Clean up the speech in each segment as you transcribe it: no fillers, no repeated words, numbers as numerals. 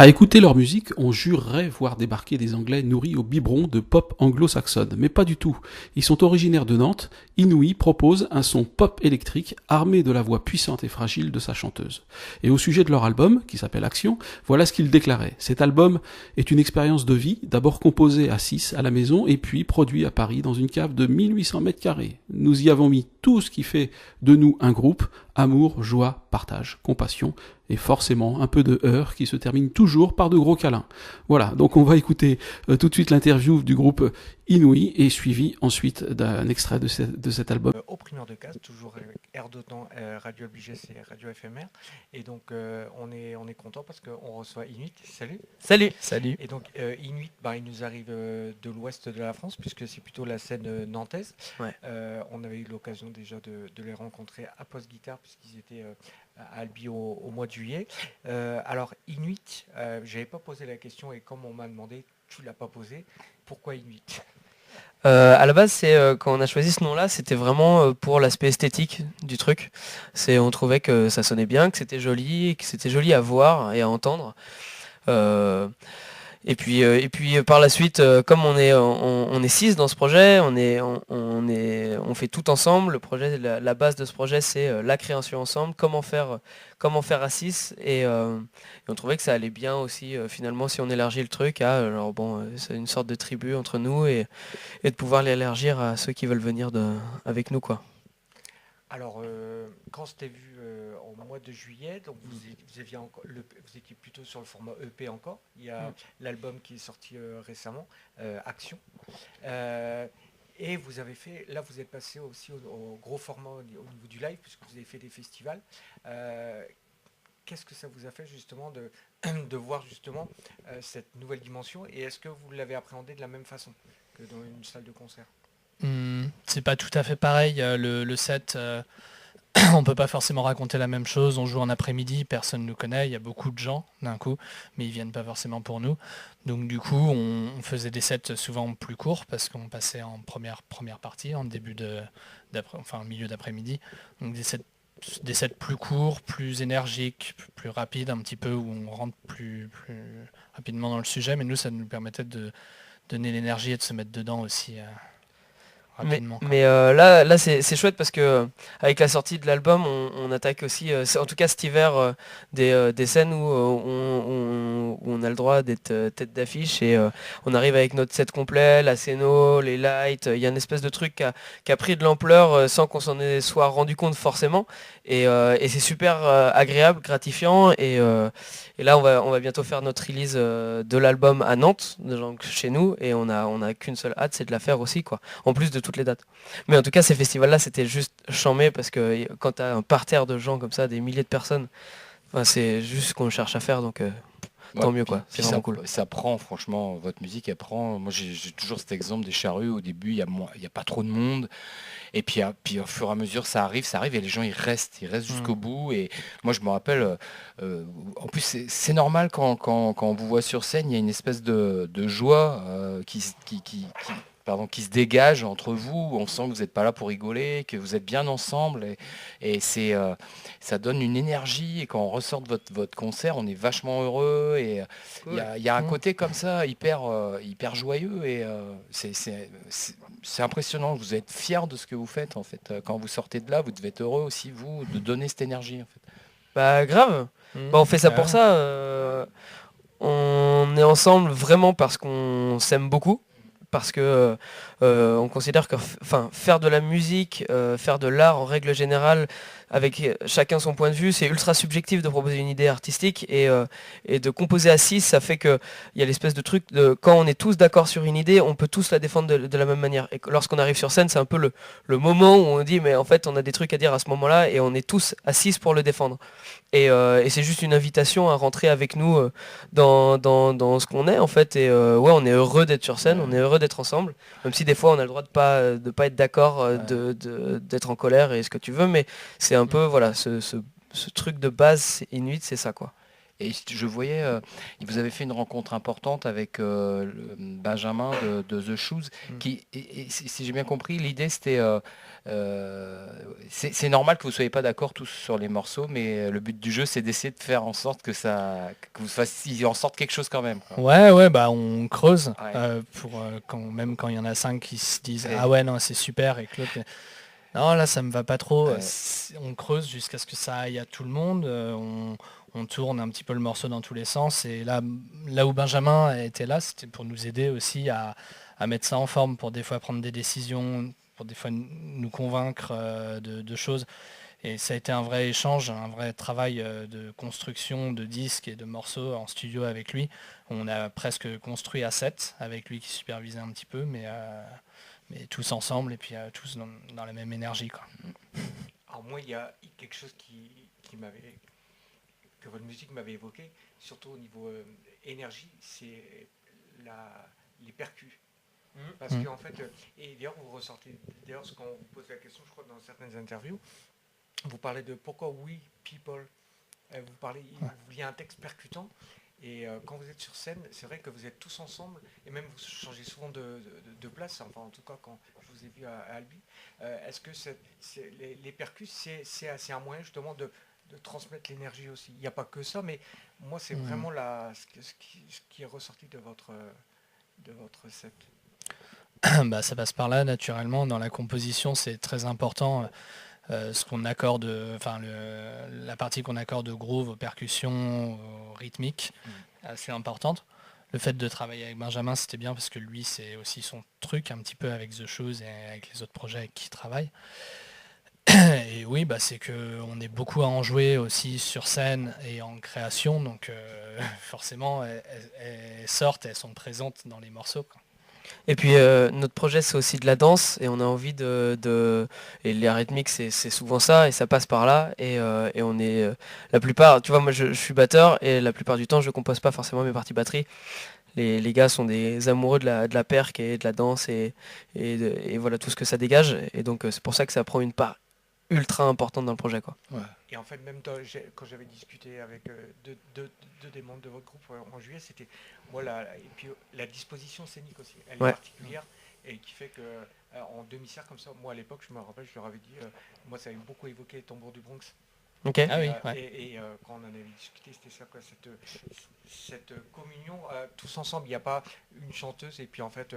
À écouter leur musique, on jurerait voir débarquer des Anglais nourris au biberon de pop anglo-saxonne, mais pas du tout. Ils sont originaires de Nantes. Inouï propose un son pop électrique armé de la voix puissante et fragile de sa chanteuse. Et au sujet de leur album, qui s'appelle Action, voilà ce qu'ils déclaraient. Cet album est une expérience de vie, d'abord composé à 6 à la maison et puis produit à Paris dans une cave de 1800 mètres carrés. Nous y avons mis tout ce qui fait de nous un groupe, amour, joie, partage, compassion, et forcément un peu de heurts qui se termine toujours par de gros câlins. Voilà, donc on va écouter tout de suite l'interview du groupe Inouï et suivi ensuite d'un extrait de cet album. Au primeur de case, toujours avec Air d'Otan, Radio Obligé, c'est Radio éphémère. Et donc on est content parce qu'on reçoit Inuit. Salut. Salut. Salut. Et donc Inuit, il nous arrive de l'ouest de la France puisque c'est plutôt la scène nantaise. Ouais. On avait eu l'occasion déjà de les rencontrer à Post Guitare puisqu'ils étaient à Albi au mois de juillet. Alors Inuit, j'avais pas posé la question et comme on m'a demandé, tu l'as pas posé. Pourquoi Inuit ? À la base, quand on a choisi ce nom-là, c'était vraiment pour l'aspect esthétique du truc. On trouvait que ça sonnait bien, que c'était joli à voir et à entendre. Et puis par la suite, comme on est 6 dans ce projet, on fait tout ensemble. Le projet, la base de ce projet, c'est la création ensemble, comment faire à 6. Et on trouvait que ça allait bien aussi, finalement, si on élargit le truc à, alors bon, c'est une sorte de tribu entre nous et de pouvoir l'élargir à ceux qui veulent venir avec nous, quoi. Alors, quand je t'ai vu au mois de juillet, donc vous étiez plutôt sur le format EP encore. Il y a l'album qui est sorti récemment, Action. Et vous avez fait, là vous êtes passé aussi au gros format au niveau du live, puisque vous avez fait des festivals. Qu'est-ce que ça vous a fait justement de voir justement cette nouvelle dimension, et est-ce que vous l'avez appréhendé de la même façon que dans une salle de concert ? C'est pas tout à fait pareil. Le set, on peut pas forcément raconter la même chose. On joue en après-midi, personne nous connaît, il y a beaucoup de gens d'un coup, mais ils viennent pas forcément pour nous. Donc du coup, on faisait des sets souvent plus courts parce qu'on passait en première partie, en milieu d'après-midi. Donc des sets plus courts, plus énergiques, plus rapides, un petit peu où on rentre plus rapidement dans le sujet. Mais nous, ça nous permettait de donner l'énergie et de se mettre dedans aussi. Mais là c'est chouette parce que avec la sortie de l'album on attaque aussi en tout cas cet hiver des scènes où on a le droit d'être tête d'affiche et on arrive avec notre set complet, la scéno, les lights, il y a une espèce de truc qui a pris de l'ampleur sans qu'on s'en soit rendu compte forcément et c'est super agréable, gratifiant et là on va bientôt faire notre release de l'album à Nantes, donc chez nous, et on a qu'une seule hâte, c'est de la faire aussi, quoi. En plus de toutes les dates. Mais en tout cas ces festivals là c'était juste charmé parce que quand tu as un parterre de gens comme ça, des milliers de personnes, c'est juste ce qu'on cherche à faire, donc tant mieux, quoi. C'est vraiment cool. Ça prend, franchement, votre musique elle prend. Moi j'ai toujours cet exemple des charrues. Au début il y a pas trop de monde. Et puis au fur et à mesure, ça arrive, et les gens ils restent jusqu'au bout. Et moi je me rappelle, en plus c'est normal quand on vous voit sur scène, il y a une espèce de joie qui se dégage entre vous. On sent que vous n'êtes pas là pour rigoler, que vous êtes bien ensemble. Et ça donne une énergie. Et quand on ressort de votre concert, on est vachement heureux. Et il y a un côté comme ça, hyper joyeux. Et c'est impressionnant. Vous êtes fiers de ce que vous faites, en fait. Quand vous sortez de là, vous devez être heureux aussi, vous, de donner cette énergie, en fait. Bah grave. On fait ça pour ça. On est ensemble vraiment parce qu'on s'aime beaucoup. Parce que on considère que faire de la musique, faire de l'art en règle générale, avec chacun son point de vue, c'est ultra subjectif de proposer une idée artistique et de composer à 6, ça fait qu'il y a l'espèce de truc de quand on est tous d'accord sur une idée, on peut tous la défendre de la même manière. Et lorsqu'on arrive sur scène, c'est un peu le moment où on dit mais en fait on a des trucs à dire à ce moment-là et on est tous à 6 pour le défendre. Et c'est juste une invitation à rentrer avec nous dans ce qu'on est en fait. Et on est heureux d'être sur scène, on est heureux d'être ensemble, même si des fois on a le droit de pas être d'accord, d'être en colère et ce que tu veux, mais c'est un peu voilà ce truc de base, Inuit, c'est ça, quoi. Et je voyais, vous avez fait une rencontre importante avec Benjamin de The Shoes, qui, et si j'ai bien compris, l'idée c'était, c'est normal que vous ne soyez pas d'accord tous sur les morceaux, mais le but du jeu c'est d'essayer de faire en sorte que vous fassiez en sorte quelque chose quand même, quoi. Ouais, bah on creuse pour même quand il y en a 5 qui se disent Ouais. ah ouais non c'est super et que l'autre non là ça me va pas trop. Ouais. On creuse jusqu'à ce que ça aille à tout le monde. On tourne un petit peu le morceau dans tous les sens et là où Benjamin était là, c'était pour nous aider aussi à mettre ça en forme, pour des fois prendre des décisions, pour des fois nous convaincre de choses. Et ça a été un vrai échange, un vrai travail de construction de disques et de morceaux en studio avec lui. On a presque construit à 7 avec lui qui supervisait un petit peu, mais tous ensemble et puis tous dans la même énergie, quoi. Alors moi, il y a quelque chose que votre musique m'avait évoqué, surtout au niveau énergie, c'est les percus. Parce qu'en fait, et d'ailleurs vous ressortez, d'ailleurs quand on vous pose la question, je crois dans certaines interviews, vous parlez de pourquoi we people, vous vouliez un texte percutant, et quand vous êtes sur scène, c'est vrai que vous êtes tous ensemble, et même vous changez souvent de place, enfin en tout cas quand je vous ai vu à Albi. Est-ce que les percus, c'est un moyen justement de transmettre l'énergie aussi? Il n'y a pas que ça, mais moi c'est vraiment ce qui est ressorti de votre set. Bah, ça passe par là naturellement. Dans la composition, c'est très important. Ce qu'on accorde, la partie qu'on accorde au groove, aux percussions, aux rythmiques, assez importante. Le fait de travailler avec Benjamin, c'était bien parce que lui, c'est aussi son truc un petit peu avec The Shoes et avec les autres projets avec qui il travaille. Et oui, bah, c'est qu'on est beaucoup à en jouer aussi sur scène et en création, donc forcément, elles sortent, elles sont présentes dans les morceaux, quoi. Et puis notre projet c'est aussi de la danse et on a envie et les rythmiques c'est souvent ça et ça passe par là et on est la plupart, tu vois, moi je suis batteur et la plupart du temps je compose pas forcément mes parties batterie. Les gars sont des amoureux de la perc et de la danse et voilà tout ce que ça dégage et donc c'est pour ça que ça prend une part ultra importante dans le projet, quoi. Ouais. Et en fait, même quand j'avais discuté avec deux des membres de votre groupe en juillet, c'était et puis la disposition scénique aussi, elle est particulière et qui fait que en demi-cercle comme ça, moi à l'époque, je me rappelle, je leur avais dit, moi ça avait beaucoup évoqué les tambours du Bronx. Okay. Ah oui, et quand on en avait discuté, c'était ça, quoi, cette communion tous ensemble. Il n'y a pas une chanteuse et puis en fait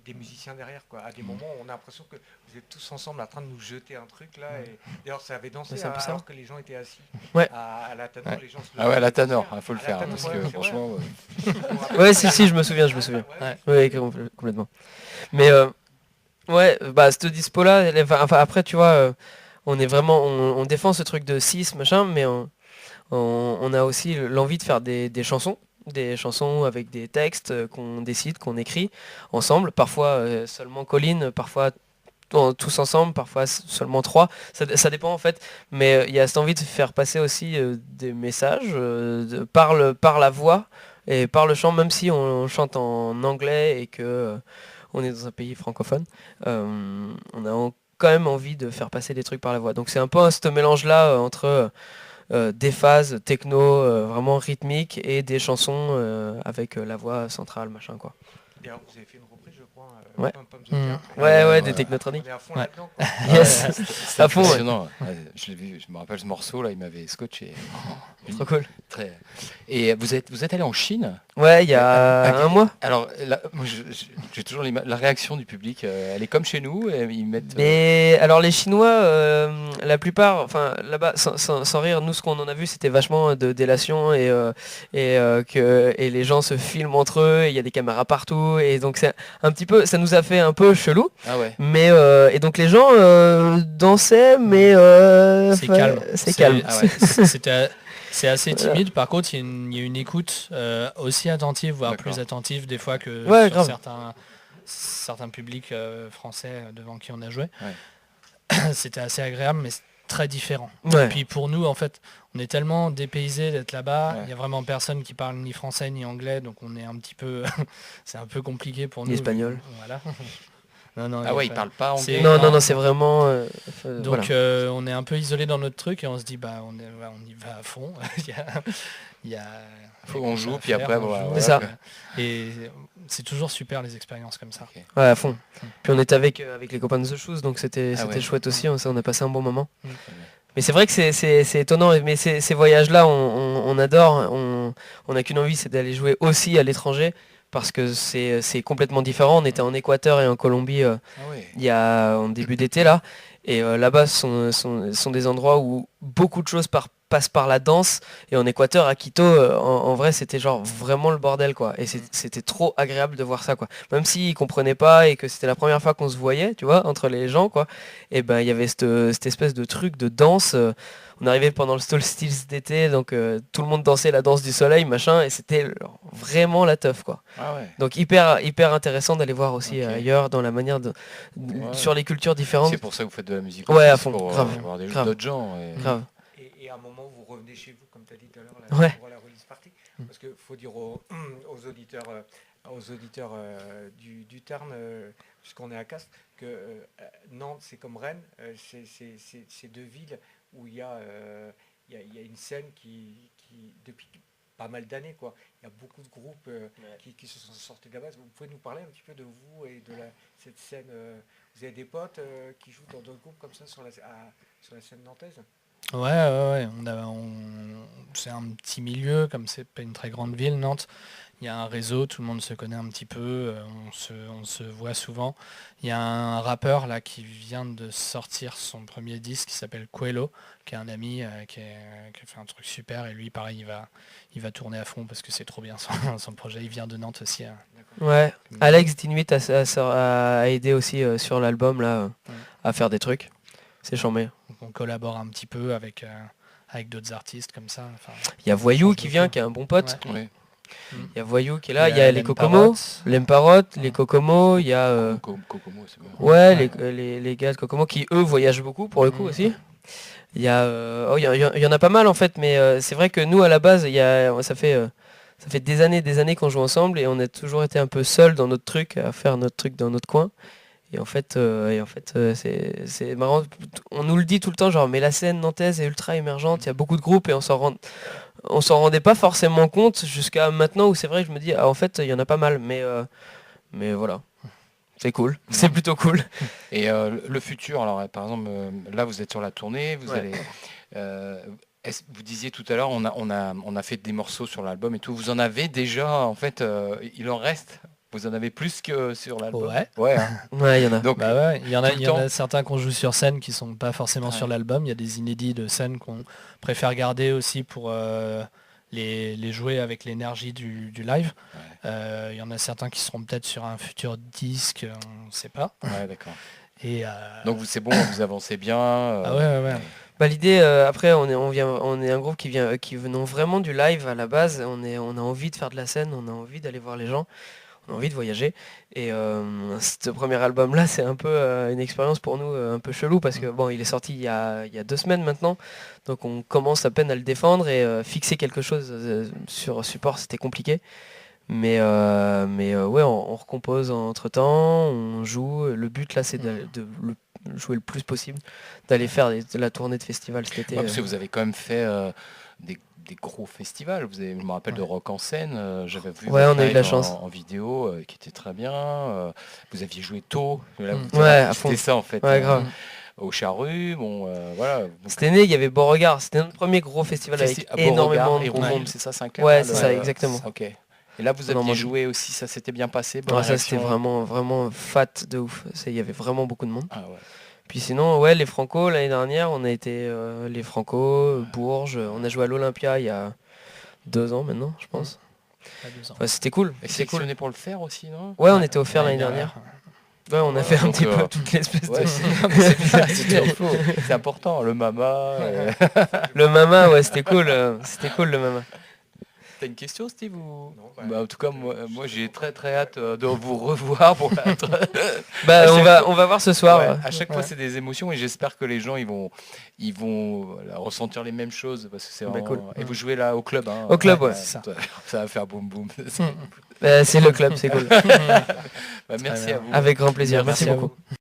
des musiciens derrière, quoi. À des moments, on a l'impression que vous êtes tous ensemble en train de nous jeter un truc là. Et d'ailleurs, ça avait dansé alors que les gens étaient assis. À la Tanor, les gens se Ah ouais, à la Tanor, il faut le faire parce que franchement. Ouais, si, je me souviens. Ouais, complètement. Mais cette dispo là, après, tu vois. On est vraiment, on défend ce truc de 6 machin, mais on a aussi l'envie de faire des chansons avec des textes qu'on décide, qu'on écrit ensemble, parfois seulement Colline, parfois tous ensemble, parfois seulement 3, ça dépend en fait, mais il y a cette envie de faire passer aussi des messages par la voix et par le chant, même si on chante en anglais et que on est dans un pays francophone, on a quand même envie de faire passer des trucs par la voix. Donc c'est un peu ce mélange-là entre des phases techno vraiment rythmiques et des chansons avec la voix centrale, machin, quoi. D'ailleurs, vous avez fait une reprise, je crois. Des technotroniques. On est à fond là-dedans, quoi. Yes, à fond. Impressionnant. Je me rappelle ce morceau là, il m'avait scotché. Trop cool. Très. Et vous êtes allé en Chine? Ouais, il y a un mois. Alors, moi, j'ai toujours la réaction du public. Elle est comme chez nous. Et ils mettent. Mais alors les Chinois, la plupart, enfin là-bas, sans rire, nous ce qu'on en a vu, c'était vachement de délation et les gens se filment entre eux. Il y a des caméras partout et donc c'est un petit peu, ça nous a fait un peu chelou. Ah ouais. Mais et donc les gens dansaient, mais c'est calme. C'est calme. Ah ouais. C'est assez timide, par contre il y a une écoute aussi attentive, voire D'accord. plus attentive des fois que sur certains publics français devant qui on a joué. Ouais. C'était assez agréable, mais c'est très différent. Ouais. Et puis pour nous, en fait, on est tellement dépaysés d'être là-bas, il Ouais. n'y a vraiment personne qui parle ni français ni anglais, donc on est un petit peu... c'est un peu compliqué pour nous. Espagnol. Voilà. Non, Ah ouais, ils parlent pas anglais. Non, c'est vraiment. Donc on est un peu isolé dans notre truc et on se dit on y va à fond. il y a... On joue, puis faire, après, on voilà, joue, C'est ça. Et c'est toujours super les expériences comme ça. Ok. Ouais, à fond. Puis on était avec les copains de The Shoes, donc c'était ouais. chouette aussi, on a passé un bon moment. Mm. Mais c'est vrai que c'est étonnant, mais ces voyages-là, on adore, on n'a qu'une envie, c'est d'aller jouer aussi à l'étranger, parce que c'est complètement différent. On était en Équateur et en Colombie Ah ouais. il y a en début d'été là, et là-bas sont des endroits où beaucoup de choses passent par la danse, et en Équateur, à Quito, en vrai c'était genre vraiment le bordel quoi, et c'était trop agréable de voir ça quoi, même s'ils comprenaient pas et que c'était la première fois qu'on se voyait, tu vois, entre les gens quoi, et ben il y avait cette espèce de truc de danse, on arrivait pendant le solstice d'été, donc tout le monde dansait la danse du soleil machin, et c'était vraiment la teuf quoi. Ah ouais. Donc hyper intéressant d'aller voir aussi Ok. ailleurs dans la manière Ouais. sur les cultures différentes. C'est pour ça que vous faites de la musique. Ouais, aussi, à fond, pour grave, voir grave. d'autres gens. Grave. Et à un moment, vous revenez chez vous, comme tu as dit tout à l'heure, Ouais. pour la release party. Parce qu'il faut dire aux auditeurs du Tarn, puisqu'on est à Castres, que Nantes, c'est comme Rennes, c'est deux villes où il y a une scène qui, depuis pas mal d'années, quoi. Il y a beaucoup de groupes qui se sont sortis de la base. Vous pouvez nous parler un petit peu de vous et de cette scène vous avez des potes qui jouent dans d'autres groupes comme ça sur la scène nantaise? Ouais. C'est un petit milieu, comme c'est pas une très grande ville, Nantes. Il y a un réseau, tout le monde se connaît un petit peu, on se voit souvent. Il y a un rappeur là qui vient de sortir son premier disque qui s'appelle Coelho, qui est un ami qui a fait un truc super, et lui pareil il va tourner à fond parce que c'est trop bien son projet. Il vient de Nantes aussi. Ouais. Alex d'Inuit a aidé aussi sur l'album là à faire des trucs. C'est chambé. Donc on collabore un petit peu avec d'autres artistes comme ça. Enfin, Il y a Voyou change qui de vient, fou. qui est un bon pote. Ouais. Il y a Voyou qui est là. Il y a les Len Kokomo, Parrot. l'Emparot, les Kokomo. Il y a Kokomo, c'est bien. ouais, les gars de Kokomo qui eux voyagent beaucoup pour le coup aussi. Il y a il y en a pas mal en fait, mais c'est vrai que nous à la base ça fait des années qu'on joue ensemble, et on a toujours été un peu seuls dans notre truc, à faire notre truc dans notre coin. Et en fait, c'est marrant. On nous le dit tout le temps, genre, mais la scène nantaise est ultra émergente, il y a beaucoup de groupes, et on s'en rendait pas forcément compte jusqu'à maintenant, où c'est vrai que je me dis, en fait, il y en a pas mal, mais voilà. C'est cool, c'est plutôt cool. Et le futur, alors par exemple, là vous êtes sur la tournée, vous allez. Vous disiez tout à l'heure, on a fait des morceaux sur l'album et tout. Vous en avez déjà, en fait, il en reste. Vous en avez plus que sur l'album. Ouais. Hein. Ouais, il y en a. Donc, Il y en tout le temps. a certains qu'on joue sur scène qui sont pas forcément sur l'album. Il y a des inédits de scène qu'on préfère garder aussi pour les jouer avec l'énergie du live. Il y en a certains qui seront peut-être sur un futur disque, on ne sait pas. Ouais, d'accord. Et Donc c'est bon, vous avancez bien. Ah ouais. Bah, l'idée, après, on est un groupe qui venons vraiment du live à la base. On a envie de faire de la scène, on a envie d'aller voir les gens, on a envie de voyager. Et ce premier album-là, c'est un peu une expérience pour nous un peu chelou, parce que bon, il est sorti il y a 2 semaines maintenant, donc on commence à peine à le défendre, et fixer quelque chose sur support, c'était compliqué. Mais ouais, on recompose entre-temps, on joue. Le but là, c'est de jouer le plus possible, d'aller faire de la tournée de festival cet été. Parce que vous avez quand même fait des gros festivals. Je me rappelle de Rock en scène. J'avais vu Ouais, votre on a eu de la live chance. en vidéo qui était très bien. Vous aviez joué tôt. Là, Ouais, à fond. c'était ça en fait. Ouais, grave. Au Charru, bon, voilà. Donc, Cette année, il y avait Beauregard. C'était notre premier gros festival avec à énormément Beauregard de et groupes. Rougemont, c'est ça, Saint-Clair. Ouais, là, c'est ça, exactement. Ok. Et là, vous aviez Normandie. joué aussi, ça s'était bien passé. bonne Ouais, ça, c'était réaction. vraiment fat de ouf. Il y avait vraiment beaucoup de monde. Ah ouais. Puis sinon, ouais, les Franco, l'année dernière, on a été les Franco, Bourges. On a joué à l'Olympia il y a 2 ans maintenant, je pense. Pas 2 ans. Ouais, c'était cool. Et C'était cool. sélectionné pour le faire aussi, non? Ouais, on était offert l'année dernière. Ouais, on a fait un Donc, petit peu toute l'espèce Ouais, de... c'est ce qu'il faut. C'est important, le mama. Le Mama, ouais, c'était cool le Mama. T'as une question, Steve ou... Non, Bah, en tout cas, moi j'ai très hâte de vous revoir pour être... Bah, À chaque on va voir ce soir. Ouais, à chaque fois, c'est des émotions et j'espère que les gens ils vont voilà, ressentir les mêmes choses parce que c'est Bah, vraiment... cool. Et vous jouez là au club. Hein. Au club, ouais. C'est ça. Ça va faire boum boum. Bah, c'est le club, c'est cool. Bah, merci à vous. Avec grand plaisir. Merci Merci à beaucoup. vous.